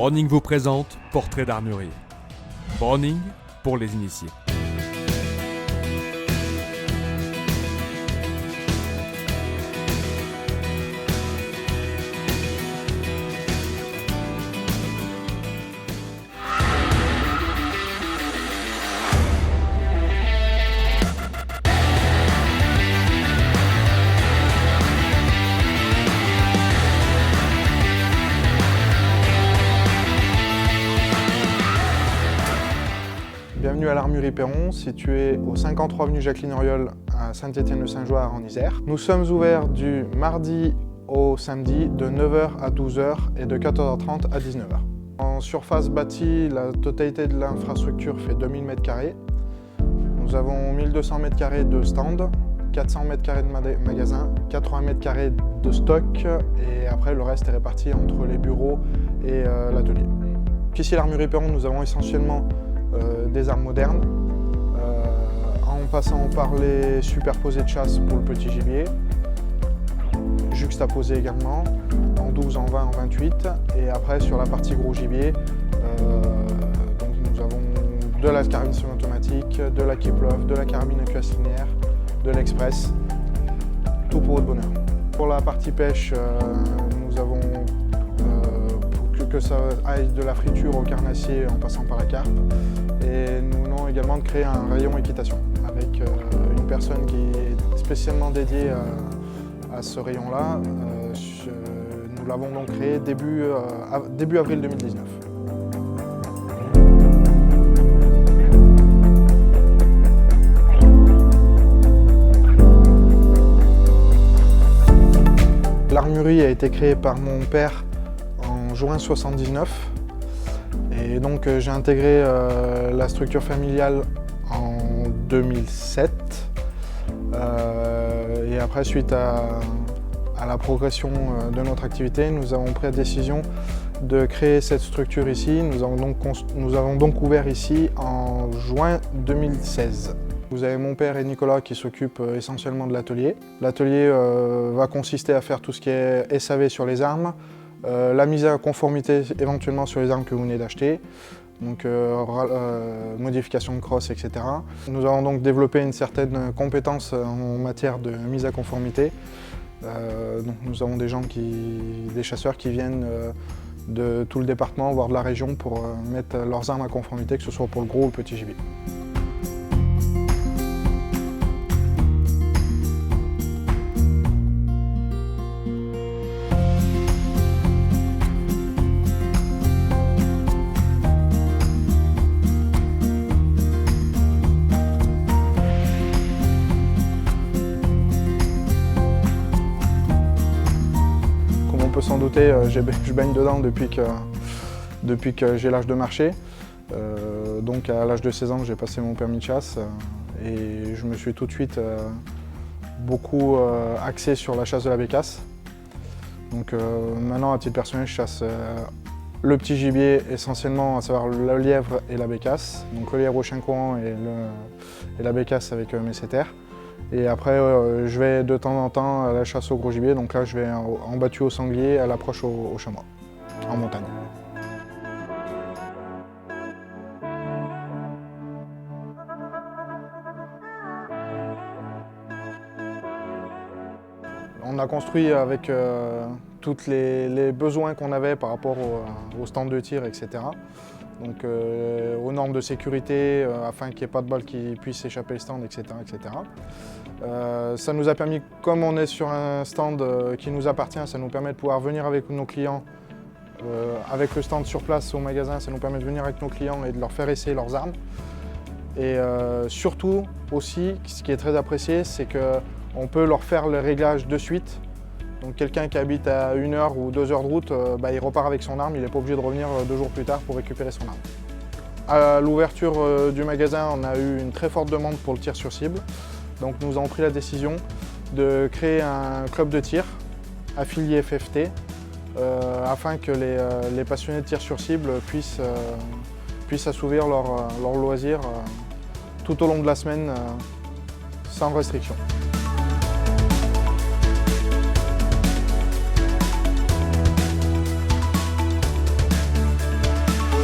Browning vous présente Portrait d'armurier. Browning pour les initiés. Bienvenue à l'Armurerie Perron, située au 53 avenue Jacqueline Auriol à Saint-Étienne-le-Saint-Joire en Isère. Nous sommes ouverts du mardi au samedi de 9h à 12h et de 14h30 à 19h. En surface bâtie, la totalité de l'infrastructure fait 2000 m². Nous avons 1200 m² de stand, 400 m² de magasin, 80 m² de stock et après le reste est réparti entre les bureaux et l'atelier. Ici à l'Armurerie Perron, nous avons essentiellement des armes modernes, en passant par les superposés de chasse pour le petit gibier, juxtaposés également, en 12, en 20, en 28, et après sur la partie gros gibier, donc nous avons de la carabine semi-automatique, de la Kiplov, de la carabine à cuirasse linéaire, de l'express, tout pour votre bonheur. Pour la partie pêche, nous avons que ça aille de la friture au carnassier en passant par la carpe. Et nous venons également de créer un rayon équitation avec une personne qui est spécialement dédiée à ce rayon-là. Nous l'avons donc créé début avril 2019. L'armurerie a été créée par mon père en juin 1979. Et donc j'ai intégré la structure familiale en 2007. Et après, suite à la progression de notre activité, nous avons pris la décision de créer cette structure ici. Nous avons donc ouvert ici en juin 2016. Vous avez mon père et Nicolas qui s'occupent essentiellement de l'atelier. L'atelier va consister à faire tout ce qui est SAV sur les armes, la mise à conformité éventuellement sur les armes que vous venez d'acheter, donc modification de crosse, etc. Nous avons donc développé une certaine compétence en matière de mise à conformité. Donc nous avons des chasseurs qui viennent de tout le département, voire de la région, pour mettre leurs armes à conformité, que ce soit pour le gros ou le petit gibier. On peut s'en douter, je baigne dedans depuis que j'ai l'âge de marcher. Donc à l'âge de 16 ans, j'ai passé mon permis de chasse et je me suis tout de suite beaucoup axé sur la chasse de la bécasse. Donc maintenant, à titre personnel, je chasse le petit gibier essentiellement, à savoir le lièvre et la bécasse. Donc le lièvre au chien courant et la bécasse avec mes setters. Et après, je vais de temps en temps à la chasse au gros gibier. Donc là, je vais en battue au sanglier, à l'approche au chamois, en montagne. On a construit avec tous les besoins qu'on avait par rapport au stand de tir, etc. Donc aux normes de sécurité, afin qu'il n'y ait pas de balles qui puissent échapper le stand, etc. etc. Ça nous a permis, comme on est sur un stand qui nous appartient, ça nous permet de pouvoir venir avec nos clients, avec le stand sur place au magasin, ça nous permet de venir avec nos clients et de leur faire essayer leurs armes. Et surtout aussi, ce qui est très apprécié, c'est qu'on peut leur faire le réglage de suite. Donc quelqu'un qui habite à 1 heure ou 2 heures de route, il repart avec son arme, il n'est pas obligé de revenir 2 jours plus tard pour récupérer son arme. À l'ouverture du magasin, on a eu une très forte demande pour le tir sur cible. Donc nous avons pris la décision de créer un club de tir affilié FFT afin que les passionnés de tir sur cible puissent assouvir leur loisir tout au long de la semaine sans restriction.